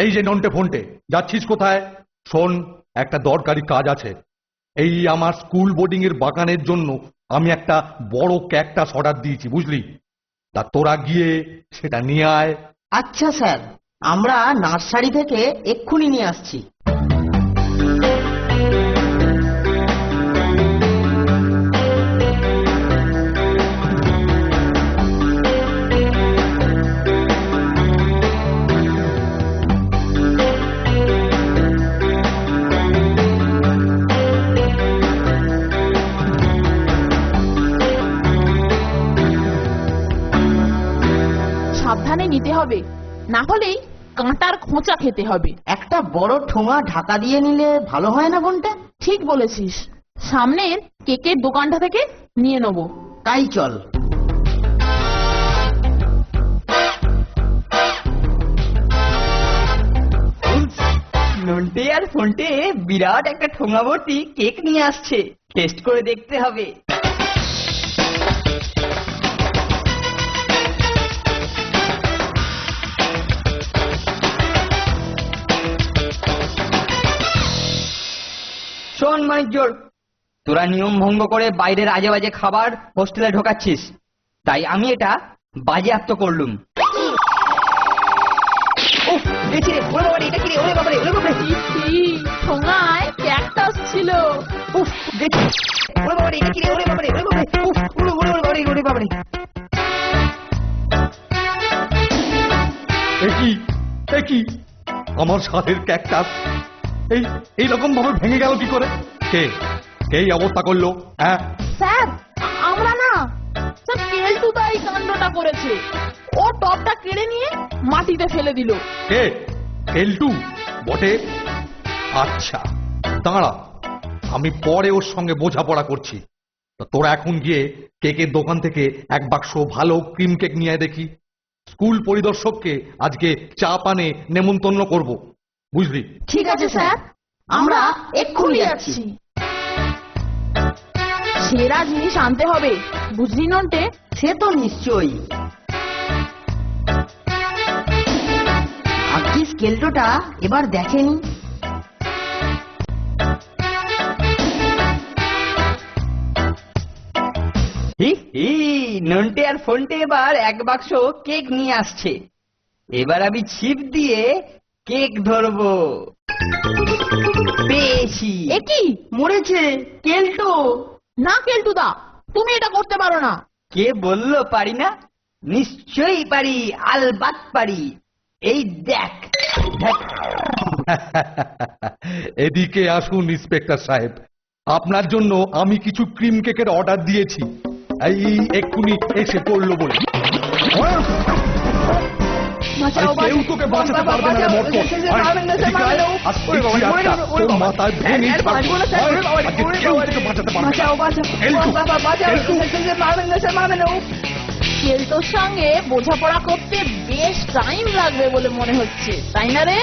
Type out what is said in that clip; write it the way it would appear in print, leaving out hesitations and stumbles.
এই যে নন্টে ফোনটে, যাচ্ছিস কোথায়? শোন, একটা দরকারি কাজ আছে। এই আমার স্কুল বোর্ডিং এর বাগানের জন্য আমি একটা বড় ক্যাকটাস অর্ডার দিয়েছি, বুঝলি? তা তোরা গিয়ে সেটা নিয়ে আয়। আচ্ছা স্যার, আমরা নার্সারি থেকে এক্ষুনি নিয়ে আসছি। সাবধানে নিতে হবে, না হলেই কাঁটার খোঁচা খেতে হবে। একটা বড় ঠোঙা ঢাকা দিয়ে নিলে ভালো হয় না বোনটা? ঠিক বলেছিস, সামনের কেকের দোকানটা থেকে নিয়ে নেবো। তাই চল। নন্টে আর ফোনটে বিরাট একটা ঠোঙা ভর্তি কেক নিয়ে আসছে, টেস্ট করে দেখতে হবে। শোন মানিকজোড়, তোরা নিয়ম ভঙ্গ করে বাইরের আজে বাজে খাবার হোস্টেলে ঢোকাচ্ছিস, তাই আমি এটা বাজেয়াপ্ত করলুম। ঠোঙায় ক্যাকটাস ছিল। একই আমার সাথের ক্যাকটাস এইরকম ভাবে ভেঙে গেল কি করে? কে এই অবস্থা করলো? হ্যাঁ স্যার, আমরা না স্যার, কেলটুদা এই কাণ্ডটা করেছে। ও টপটা কেড়ে নিয়ে মাটিতে ফেলে দিল। কে? কেলটু বটে? আচ্ছা দাঁড়া, আমি পরে ওর সঙ্গে বোঝাপড়া করছি। তোরা এখন গিয়ে কেকের দোকান থেকে এক বাক্স ভালো ক্রিম কেক নিয়ে দেখি। স্কুল পরিদর্শককে আজকে চা পানে নেমন্তন্ন করব, বুঝলি? ঠিক আছে স্যার, আমরা এক্ষুনি যাচ্ছি। সেরা জিনিস আনতে হবে, বুঝলি নন্টে? সে তো নিশ্চয়ই। আজকে স্কেলটা এবার দেখেনি। নন্টে আর ফোনটে এবার এক বাক্স কেক নিয়ে আসছে। এবার আমি ছিপ দিয়ে কেক ধরবো। পেয়েছি। একই মরেছে কেলটো। না কেলটুদা, তুমি এটা করতে পারো না। কে বললো পারি না? নিশ্চয়ই পারি, আলবাত পারি। এই দেখ। এদিকে আসুন ইন্সপেক্টর সাহেব, আপনার জন্য আমি কিছু ক্রিম কেকের অর্ডার দিয়েছি। এই এক্ষুনি এসে পড়লো বলে। কেউ তোকে বাঁচাতে পারবে না, মাথায় ভেঙে বাঁচাতে পারবে। কেলটোর সঙ্গে বোঝাপড়া করতে বেশ টাইম লাগবে বলে মনে হচ্ছে, তাই না রে?